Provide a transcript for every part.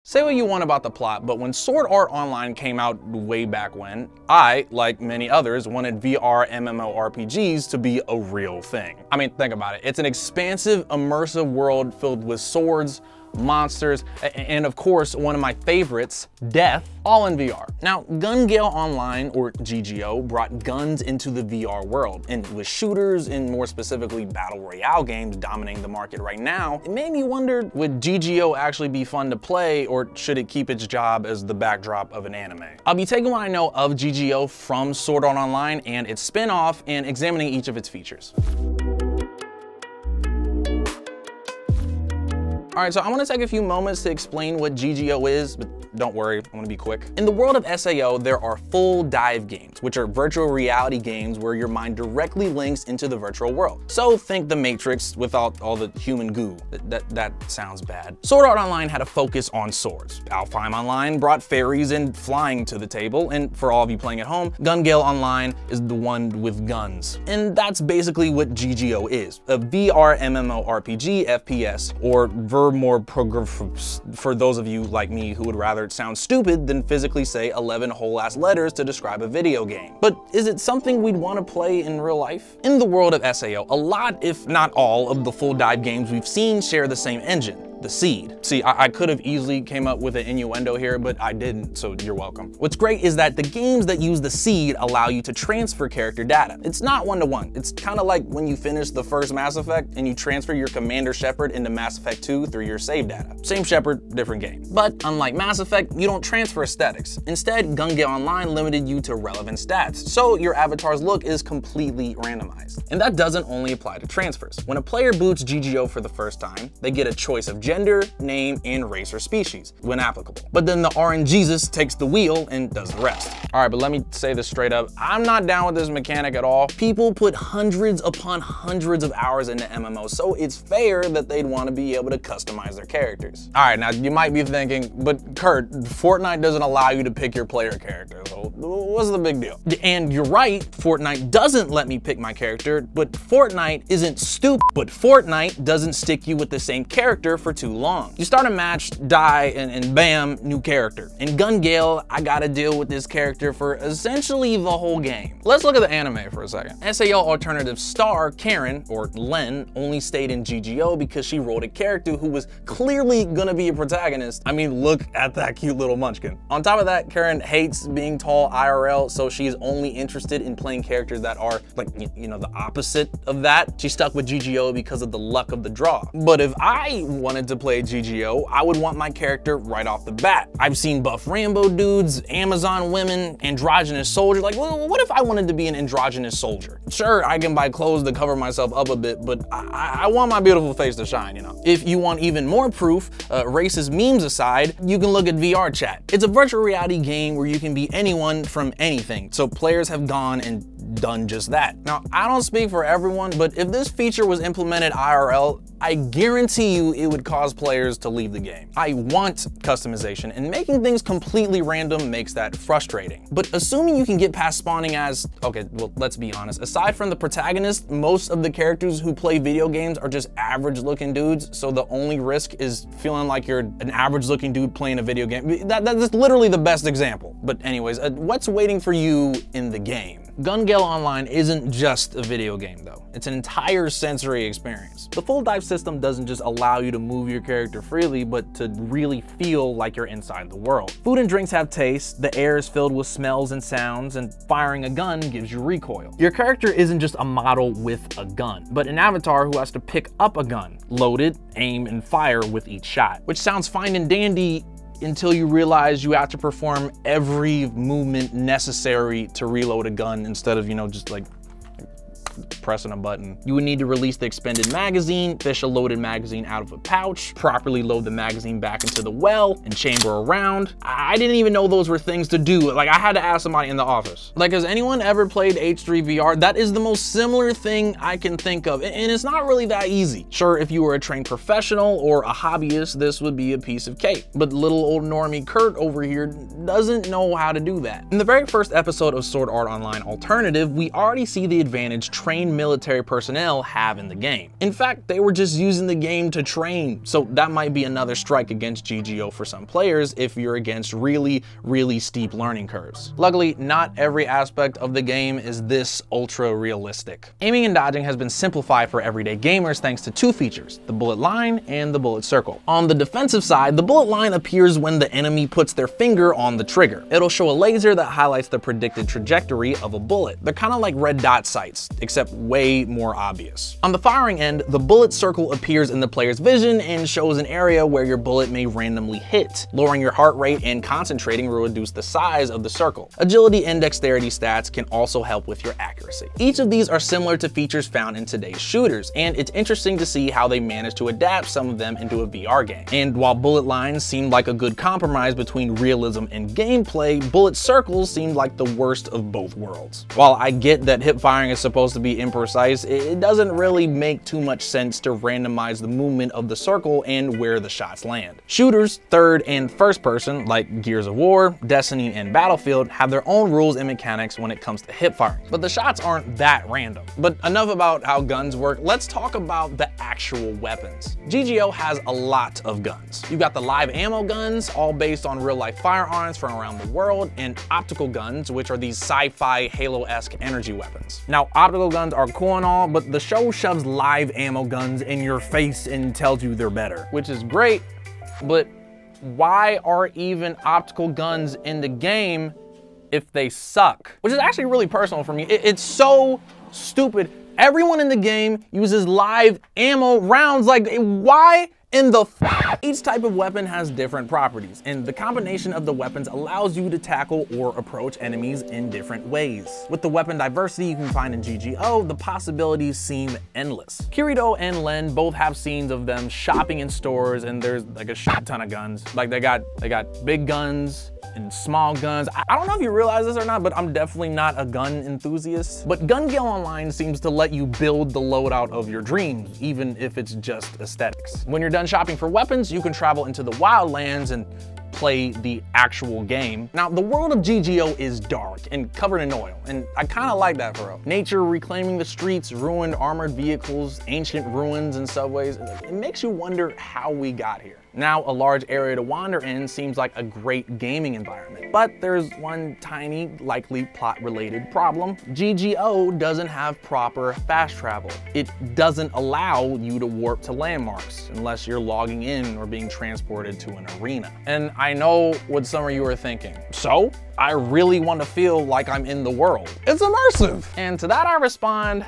Say what you want about the plot, but when Sword Art Online came out way back when, I, like many others, wanted VR MMORPGs to be a real thing. I mean, think about it. It's an expansive, immersive world filled with swords, monsters, and of course, one of my favorites, death, all in VR. Now, Gun Gale Online, or GGO, brought guns into the VR world, and with shooters and more specifically Battle Royale games dominating the market right now, it made me wonder, would GGO actually be fun to play, or should it keep its job as the backdrop of an anime? I'll be taking what I know of GGO from Sword Art Online and its spin-off and examining each of its features. All right, so I want to take a few moments to explain what GGO is, but don't worry, I'm gonna be quick. In the world of SAO, there are full dive games, which are virtual reality games where your mind directly links into the virtual world. So think The Matrix without all the human goo. That sounds bad. Sword Art Online had a focus on swords. Alfheim Online brought fairies and flying to the table, and for all of you playing at home, Gun Gale Online is the one with guns. And that's basically what GGO is, a VR MMORPG FPS, or for those of you like me who would rather it sound stupid than physically say 11 whole ass letters to describe a video game. But is it something we'd want to play in real life? In the world of SAO, a lot, if not all, of the full dive games we've seen share the same engine. The Seed. See, I could have easily came up with an innuendo here, but I didn't, so you're welcome. What's great is that the games that use the Seed allow you to transfer character data. It's not one-to-one. It's kind of like when you finish the first Mass Effect and you transfer your Commander Shepard into Mass Effect 2 through your save data. Same Shepard, different game. But unlike Mass Effect, you don't transfer aesthetics. Instead, Gun Gale Online limited you to relevant stats, so your avatar's look is completely randomized. And that doesn't only apply to transfers. When a player boots GGO for the first time, they get a choice of gender, name, and race or species, when applicable. But then the RNGesus takes the wheel and does the rest. All right, but let me say this straight up. I'm not down with this mechanic at all. People put hundreds upon hundreds of hours into MMOs, so it's fair that they'd want to be able to customize their characters. All right, now you might be thinking, but Kurt, Fortnite doesn't allow you to pick your player character, so what's the big deal? And you're right, Fortnite doesn't let me pick my character, but Fortnite isn't stupid. But Fortnite doesn't stick you with the same character for too long. You start a match, die, and bam, new character. In Gun Gale, I gotta deal with this character for essentially the whole game. Let's look at the anime for a second. SAO alternative star Karen, or Len, only stayed in GGO because she wrote a character who was clearly gonna be a protagonist. I mean, look at that cute little munchkin. On top of that, Karen hates being tall IRL, so she is only interested in playing characters that are, like, you know, the opposite of that. She stuck with GGO because of the luck of the draw. But if I wanted to play GGO, I would want my character right off the bat. I've seen buff Rambo dudes, Amazon women, androgynous soldiers. Like, well, what if I wanted to be an androgynous soldier? Sure, I can buy clothes to cover myself up a bit, but I want my beautiful face to shine, you know? If you want even more proof, racist memes aside, you can look at VR Chat. It's a virtual reality game where you can be anyone from anything, so players have gone and done just that. Now, I don't speak for everyone, but if this feature was implemented IRL, I guarantee you it would cause players to leave the game. I want customization, and making things completely random makes that frustrating. But assuming you can get past spawning as, okay, well, let's be honest, aside from the protagonist, most of the characters who play video games are just average looking dudes, so the only risk is feeling like you're an average looking dude playing a video game. That's literally the best example. But anyways, what's waiting for you in the game? Gun Gale Online isn't just a video game though. It's an entire sensory experience. The full dive system doesn't just allow you to move your character freely, but to really feel like you're inside the world. Food and drinks have taste, the air is filled with smells and sounds, and firing a gun gives you recoil. Your character isn't just a model with a gun, but an avatar who has to pick up a gun, load it, aim, and fire with each shot. Which sounds fine and dandy until you realize you have to perform every movement necessary to reload a gun instead of, you know, just like pressing a button. You would need to release the expended magazine, fish a loaded magazine out of a pouch, properly load the magazine back into the well, and chamber a round. I didn't even know those were things to do. Like, I had to ask somebody in the office. Like, has anyone ever played H3 VR? That is the most similar thing I can think of, and it's not really that easy. Sure, if you were a trained professional or a hobbyist, this would be a piece of cake. But little old normie Kurt over here doesn't know how to do that. In the very first episode of Sword Art Online Alternative, we already see the advantage trained military personnel have in the game. In fact, they were just using the game to train, so that might be another strike against GGO for some players if you're against really steep learning curves. Luckily, not every aspect of the game is this ultra realistic. Aiming and dodging has been simplified for everyday gamers thanks to two features, the bullet line and the bullet circle. On the defensive side, the bullet line appears when the enemy puts their finger on the trigger. It'll show a laser that highlights the predicted trajectory of a bullet. They're kind of like red dot sights, except way more obvious. On the firing end, the bullet circle appears in the player's vision and shows an area where your bullet may randomly hit. Lowering your heart rate and concentrating will reduce the size of the circle. Agility and dexterity stats can also help with your accuracy. Each of these are similar to features found in today's shooters, and it's interesting to see how they managed to adapt some of them into a VR game. And while bullet lines seemed like a good compromise between realism and gameplay, bullet circles seemed like the worst of both worlds. While I get that hip firing is supposed to be imprecise, it doesn't really make too much sense to randomize the movement of the circle and where the shots land. Shooters, third and first person, like Gears of War, Destiny, and Battlefield, have their own rules and mechanics when it comes to hip firing, but the shots aren't that random. But enough about how guns work, let's talk about the actual weapons. GGO has a lot of guns. You've got the live ammo guns, all based on real life firearms from around the world, and optical guns, which are these sci-fi Halo-esque energy weapons. Now, optical guns are cool and all, but the show shoves live ammo guns in your face and tells you they're better, which is great, but why are even optical guns in the game if they suck? Which is actually really personal for me. It's so stupid. Everyone in the game uses live ammo rounds. Like, why in the each type of weapon has different properties, and the combination of the weapons allows you to tackle or approach enemies in different ways. With the weapon diversity you can find in GGO, the possibilities seem endless. Kirito and Len both have scenes of them shopping in stores, and there's like a shit ton of guns. Like they got big guns and small guns. I don't know if you realize this or not, but I'm definitely not a gun enthusiast. But Gun Gale Online seems to let you build the loadout of your dreams, even if it's just aesthetics. When you're done shopping for weapons, you can travel into the wildlands and play the actual game. Now, the world of GGO is dark and covered in oil, and I kind of like that for real. Nature reclaiming the streets, ruined armored vehicles, ancient ruins and subways. It makes you wonder how we got here. Now, a large area to wander in seems like a great gaming environment, but there's one tiny, likely plot-related problem. GGO doesn't have proper fast travel. It doesn't allow you to warp to landmarks unless you're logging in or being transported to an arena. And I know what some of you are thinking. So, I really want to feel like I'm in the world. It's immersive. And to that I respond,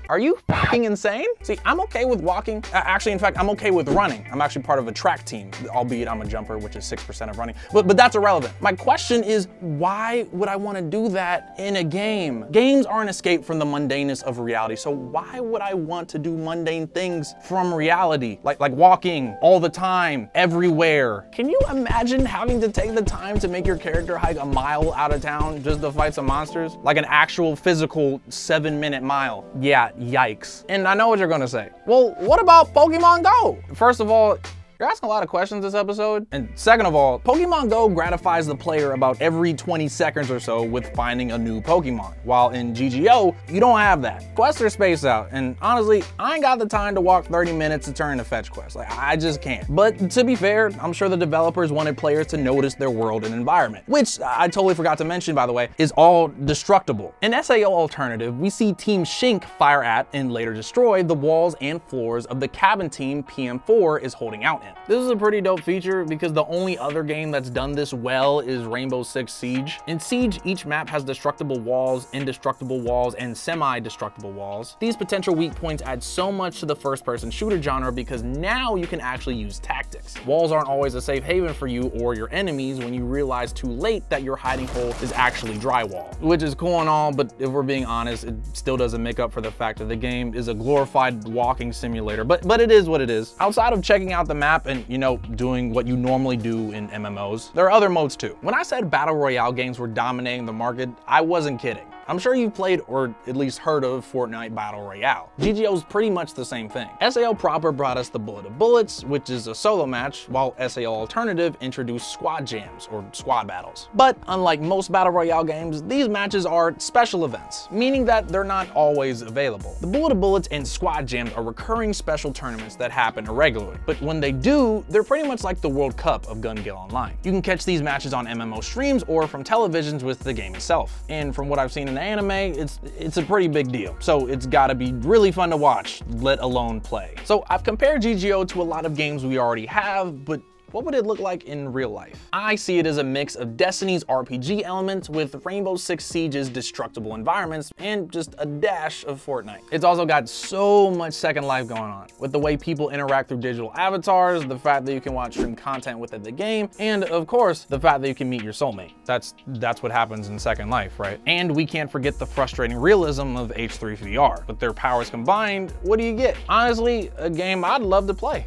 are you fucking insane? See, I'm okay with walking. Actually, in fact, I'm okay with running. I'm actually part of a track team, albeit I'm a jumper, which is 6% of running. But that's irrelevant. My question is, why would I want to do that in a game? Games are an escape from the mundaneness of reality, so why would I want to do mundane things from reality? Like walking all the time, everywhere. Can you imagine having to take the time to make your character hike a mile out of town just to fight some monsters? Like an actual physical 7-minute mile. Yeah, yikes. And I know what you're gonna say. Well, what about Pokemon Go? First of all, you're asking a lot of questions this episode. And second of all, Pokemon Go gratifies the player about every 20 seconds or so with finding a new Pokemon. While in GGO, you don't have that. Quests are spaced out, and honestly, I ain't got the time to walk 30 minutes to turn in a fetch quest. Like, I just can't. But to be fair, I'm sure the developers wanted players to notice their world and environment, which I totally forgot to mention, by the way, is all destructible. In SAO Alternative, we see Team Shink fire at and later destroy the walls and floors of the cabin team PM4 is holding out in. This is a pretty dope feature because the only other game that's done this well is Rainbow Six Siege. In Siege, each map has destructible walls, indestructible walls, and semi-destructible walls. These potential weak points add so much to the first-person shooter genre because now you can actually use tactics. Walls aren't always a safe haven for you or your enemies when you realize too late that your hiding hole is actually drywall. Which is cool and all, but if we're being honest, it still doesn't make up for the fact that the game is a glorified walking simulator, but it is what it is. Outside of checking out the map and, you know, doing what you normally do in MMOs, there are other modes too. When I said Battle Royale games were dominating the market, I wasn't kidding. I'm sure you've played or at least heard of Fortnite Battle Royale. GGO is pretty much the same thing. SAO proper brought us the Bullet of Bullets, which is a solo match, while SAO Alternative introduced squad jams, or squad battles. But unlike most Battle Royale games, these matches are special events, meaning that they're not always available. The Bullet of Bullets and squad jams are recurring special tournaments that happen irregularly, but when they do, they're pretty much like the World Cup of Gun Gale Online. You can catch these matches on MMO streams or from televisions with the game itself. And from what I've seen in the anime, it's a pretty big deal. So it's gotta be really fun to watch, let alone play. So I've compared GGO to a lot of games we already have, but what would it look like in real life? I see it as a mix of Destiny's RPG elements with Rainbow Six Siege's destructible environments and just a dash of Fortnite. It's also got so much Second Life going on, with the way people interact through digital avatars, the fact that you can watch stream content within the game, and of course, the fact that you can meet your soulmate. That's what happens in Second Life, right? And we can't forget the frustrating realism of H3 VR. With their powers combined, what do you get? Honestly, a game I'd love to play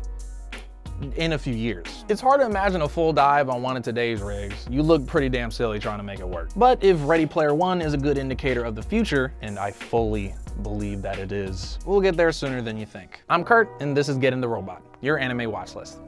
in a few years. It's hard to imagine a full dive on one of today's rigs. You look pretty damn silly trying to make it work. But if Ready Player One is a good indicator of the future, and I fully believe that it is, we'll get there sooner than you think. I'm Kurt, and this is Get in the Robot, your anime watch list.